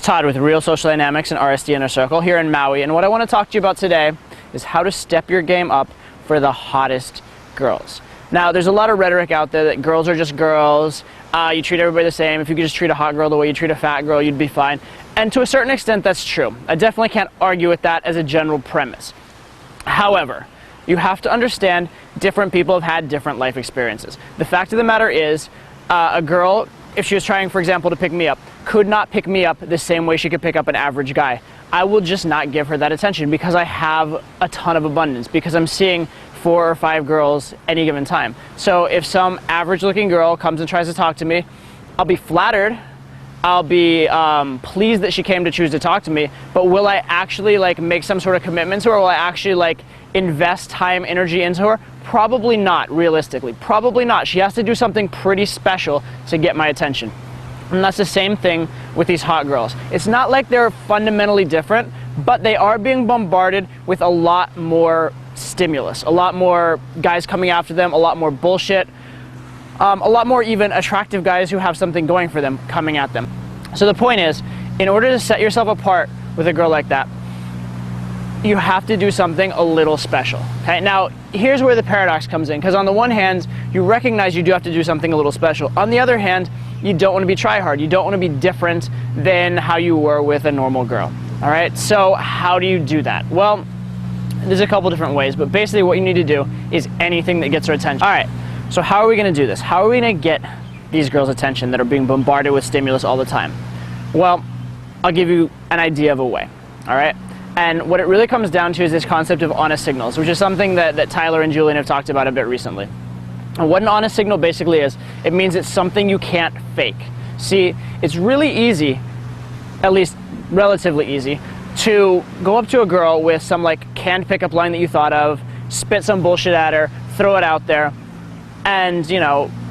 Todd with Real Social Dynamics and RSD Inner Circle here in Maui, and what I want to talk to you about today is how to step your game up for the hottest girls. Now, there's a lot of rhetoric out there that girls are just girls, you treat everybody the same. If you could just treat a hot girl the way you treat a fat girl, you'd be fine. And to a certain extent, that's true. I definitely can't argue with that as a general premise. However, you have to understand different people have had different life experiences. The fact of the matter is, a girl, if she was trying, for example, to pick me up, could not pick me up the same way she could pick up an average guy. I will just not give her that attention because I have a ton of abundance, because I'm seeing 4 or 5 girls any given time. So if some average looking girl comes and tries to talk to me, I'll be flattered, I'll be pleased that she came to choose to talk to me, but will I actually make some sort of commitment to her? Will I actually invest time, energy into her? Probably not, realistically. Probably not. She has to do something pretty special to get my attention. And that's the same thing with these hot girls. It's not like they're fundamentally different, but they are being bombarded with a lot more stimulus, a lot more guys coming after them, a lot more bullshit, a lot more even attractive guys who have something going for them coming at them. So the point is, in order to set yourself apart with a girl like that, you have to do something a little special. Okay? Now, here's where the paradox comes in, because on the one hand, you recognize you do have to do something a little special. On the other hand, you don't want to be try-hard. You don't want to be different than how you were with a normal girl. All right? So how do you do that? Well, there's a couple different ways, but basically what you need to do is anything that gets her attention. All right, so how are we going to do this? How are we going to get these girls' attention that are being bombarded with stimulus all the time? Well, I'll give you an idea of a way. All right? And what it really comes down to is this concept of honest signals, which is something that Tyler and Julian have talked about a bit recently. And what an honest signal basically is, it means it's something you can't fake. See, it's really easy, at least relatively easy, to go up to a girl with some canned pickup line that you thought of, spit some bullshit at her, throw it out there, and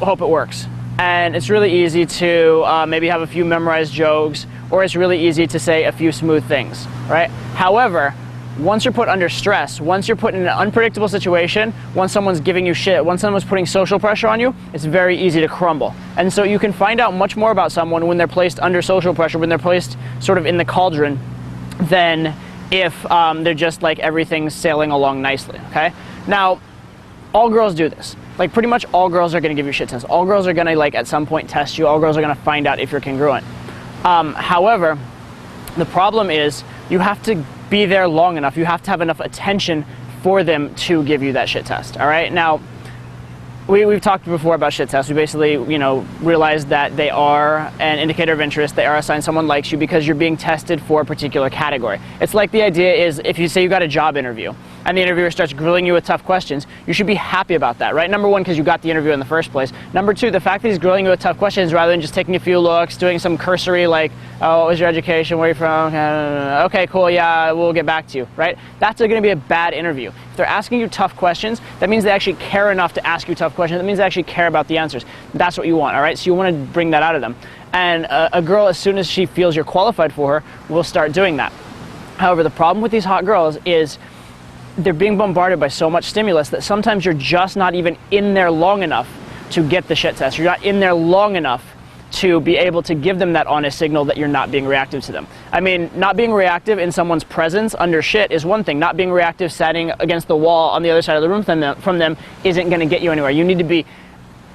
hope it works. And it's really easy to maybe have a few memorized jokes, or it's really easy to say a few smooth things, right? However, once you're put under stress, once you're put in an unpredictable situation, once someone's giving you shit, once someone's putting social pressure on you, it's very easy to crumble. And so you can find out much more about someone when they're placed under social pressure, when they're placed sort of in the cauldron, than if they're just everything's sailing along nicely, okay? Now, all girls do this. Pretty much all girls are gonna give you shit tests. All girls are gonna at some point test you. All girls are gonna find out if you're congruent. However, the problem is you have to be there long enough. You have to have enough attention for them to give you that shit test, all right? Now, we've talked before about shit tests. We basically, realized that they are an indicator of interest. They are a sign someone likes you because you're being tested for a particular category. It's like the idea is if you say you got a job interview and the interviewer starts grilling you with tough questions, you should be happy about that, right? Number one, because you got the interview in the first place. Number two, the fact that he's grilling you with tough questions rather than just taking a few looks, doing some cursory oh, what was your education, where are you from? Okay, cool, yeah, we'll get back to you, right? That's going to be a bad interview. If they're asking you tough questions, that means they actually care enough to ask you tough questions. That means they actually care about the answers. That's what you want, all right? So you want to bring that out of them. And a girl, as soon as she feels you're qualified for her, will start doing that. However, the problem with these hot girls is they're being bombarded by so much stimulus that sometimes you're just not even in there long enough to get the shit test. You're not in there long enough to be able to give them that honest signal that you're not being reactive to them. I mean, not being reactive in someone's presence under shit is one thing. Not being reactive standing against the wall on the other side of the room from them isn't going to get you anywhere. You need to be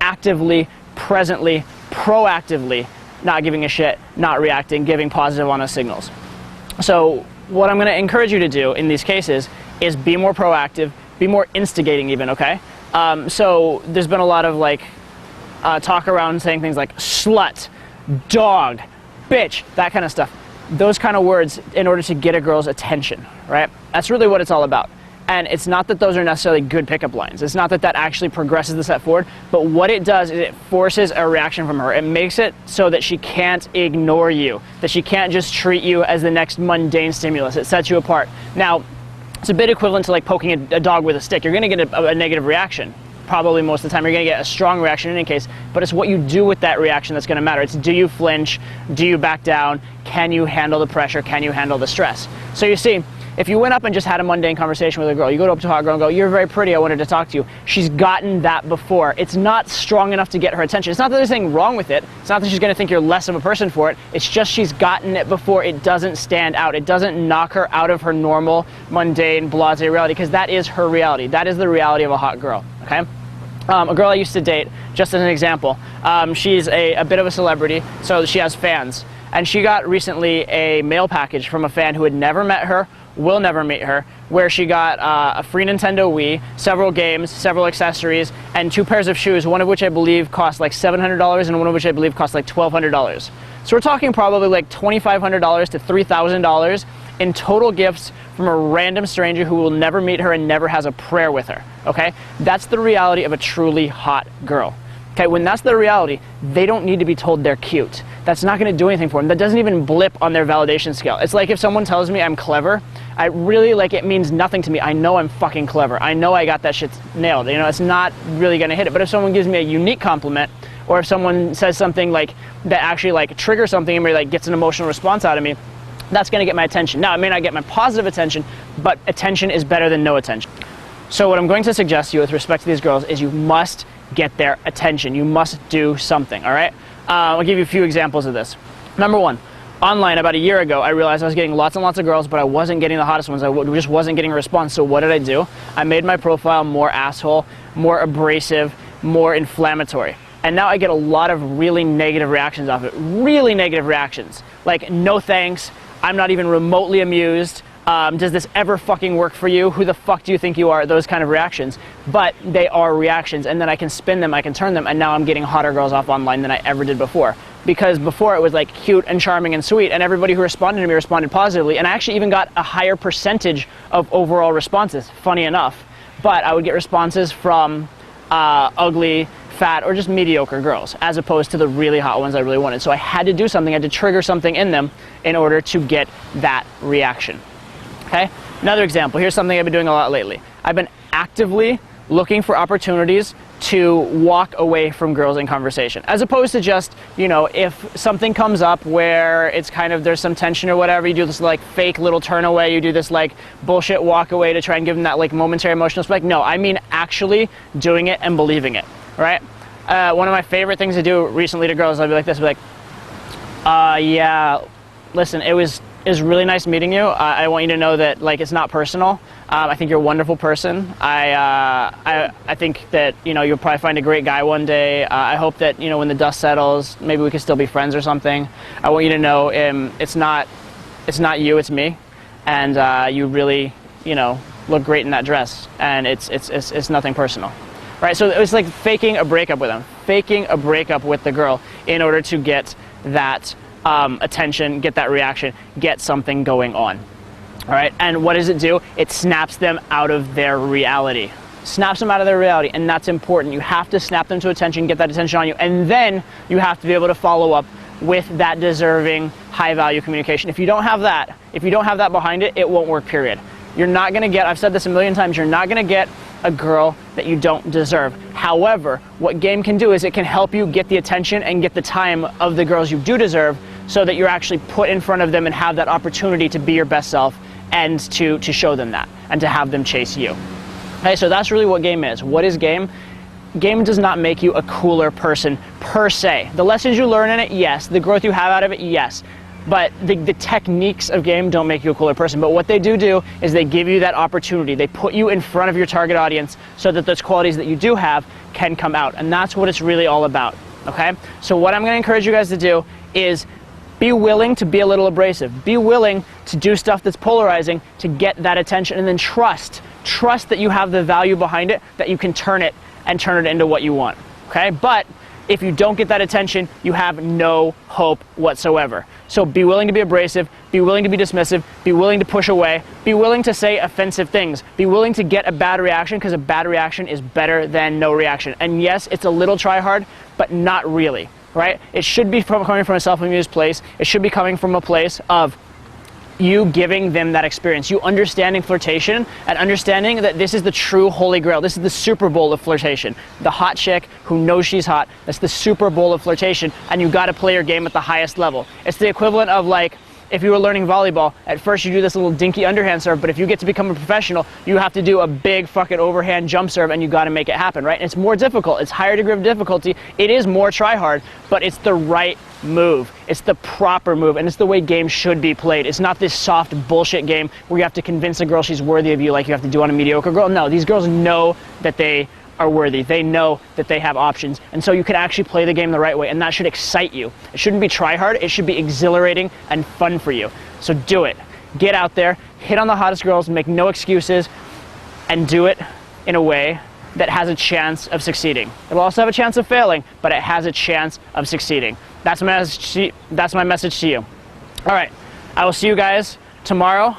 actively, presently, proactively not giving a shit, not reacting, giving positive, honest signals. So what I'm going to encourage you to do in these cases is be more proactive, be more instigating even, okay? So there's been a lot of talk around saying things like slut, dog, bitch, that kind of stuff. Those kind of words in order to get a girl's attention, right? That's really what it's all about. And it's not that those are necessarily good pickup lines. It's not that that actually progresses the step forward, but what it does is it forces a reaction from her. It makes it so that she can't ignore you, that she can't just treat you as the next mundane stimulus. It sets you apart. Now, it's a bit equivalent to poking a dog with a stick. You're going to get a negative reaction. Probably most of the time you're going to get a strong reaction in any case, but it's what you do with that reaction that's going to matter. It's do you flinch? Do you back down? Can you handle the pressure? Can you handle the stress? So you see, If you went up and just had a mundane conversation with a girl, you go up to a hot girl and go, "You're very pretty, I wanted to talk to you." She's gotten that before. It's not strong enough to get her attention. It's not that there's anything wrong with it. It's not that she's going to think you're less of a person for it. It's just she's gotten it before. It doesn't stand out. It doesn't knock her out of her normal, mundane, blasé reality, because that is her reality. That is the reality of a hot girl, okay? A girl I used to date, just as an example, she's a bit of a celebrity, so she has fans. And she got recently a mail package from a fan who had never met her, will never meet her, where she got a free Nintendo Wii, several games, several accessories, and 2 pairs of shoes, one of which I believe cost like $700 and one of which I believe cost like $1,200. So we're talking probably like $2,500 to $3,000 in total gifts from a random stranger who will never meet her and never has a prayer with her, okay? That's the reality of a truly hot girl. Okay, when that's the reality, they don't need to be told they're cute. That's not going to do anything for them. That doesn't even blip on their validation scale. It's like if someone tells me I'm clever, I really, like, it means nothing to me. I know I'm fucking clever. I know I got that shit nailed. You know, it's not really going to hit it. But if someone gives me a unique compliment, or if someone says something like that actually like triggers something and like gets an emotional response out of me, that's going to get my attention. Now, it may not get my positive attention, but attention is better than no attention. So what I'm going to suggest to you with respect to these girls is you must get their attention. You must do something, all right? I'll give you a few examples of this. Number one, online about a year ago, I realized I was getting lots and lots of girls, but I wasn't getting the hottest ones. I just wasn't getting a response. So what did I do? I made my profile more asshole, more abrasive, more inflammatory. And now I get a lot of really negative reactions off it. Really negative reactions. Like, no thanks, I'm not even remotely amused. Does this ever fucking work for you? Who the fuck do you think you are? Those kind of reactions. But they are reactions, and then I can spin them, I can turn them, and now I'm getting hotter girls off online than I ever did before. Because before it was like cute and charming and sweet, and everybody who responded to me responded positively, and I actually even got a higher percentage of overall responses, funny enough. But I would get responses from ugly, fat, or just mediocre girls, as opposed to the really hot ones I really wanted. So I had to do something, I had to trigger something in them in order to get that reaction. Okay? Another example, here's something I've been doing a lot lately. I've been actively looking for opportunities to walk away from girls in conversation, as opposed to just, you know, if something comes up where it's kind of, there's some tension or whatever, you do this like fake little turn away, you do this like bullshit walk away to try and give them that like momentary emotional spike. No, I mean actually doing it and believing it, right? One of my favorite things to do recently to girls, I'll be like this, I'll be like, yeah, listen, it was really nice meeting you. I want you to know that, like, it's not personal. I think you're a wonderful person. I think that, you know, you'll probably find a great guy one day. I hope that, you know, when the dust settles, maybe we could still be friends or something. I want you to know it's not you, it's me. And you really, you know, look great in that dress. And it's nothing personal. Right? So it was like faking a breakup with them. Faking a breakup with the girl in order to get that attention, get that reaction, get something going on. All right, and what does it do? It snaps them out of their reality. Snaps them out of their reality, and that's important. You have to snap them to attention, get that attention on you, and then you have to be able to follow up with that deserving, high-value communication. If you don't have that, behind it, it won't work, period. You're not going to get, I've said this a million times, you're not going to get a girl that you don't deserve. However, what game can do is it can help you get the attention and get the time of the girls you do deserve, so that you're actually put in front of them and have that opportunity to be your best self and to show them that and to have them chase you. Okay, so that's really what game is. What is game? Game does not make you a cooler person per se. The lessons you learn in it, yes. The growth you have out of it, yes. But the techniques of game don't make you a cooler person. But what they do is they give you that opportunity. They put you in front of your target audience so that those qualities that you do have can come out. And that's what it's really all about. Okay? So what I'm going to encourage you guys to do is be willing to be a little abrasive. Be willing to do stuff that's polarizing to get that attention, and then trust that you have the value behind it, that you can turn it into what you want. Okay? But if you don't get that attention, you have no hope whatsoever. So be willing to be abrasive, be willing to be dismissive, be willing to push away, be willing to say offensive things, be willing to get a bad reaction, because a bad reaction is better than no reaction. And yes, it's a little try hard, but not really. Right? It should be coming from a self-amused place. It should be coming from a place of you giving them that experience, you understanding flirtation and understanding that this is the true holy grail. This is the Super Bowl of flirtation. The hot chick who knows she's hot, that's the Super Bowl of flirtation, and you got to play your game at the highest level. It's the equivalent of like if you were learning volleyball, at first you do this little dinky underhand serve, but if you get to become a professional, you have to do a big fucking overhand jump serve, and you got to make it happen, right? And it's more difficult. It's higher degree of difficulty. It is more try hard, but it's the right move. It's the proper move, and it's the way games should be played. It's not this soft bullshit game where you have to convince a girl she's worthy of you like you have to do on a mediocre girl. No, these girls know that they are worthy. They know that they have options, and so you can actually play the game the right way, and that should excite you. It shouldn't be try hard. It should be exhilarating and fun for you. So do it. Get out there, hit on the hottest girls, make no excuses, and do it in a way that has a chance of succeeding. It will also have a chance of failing, but it has a chance of succeeding. That's my message to you. All right, I will see you guys tomorrow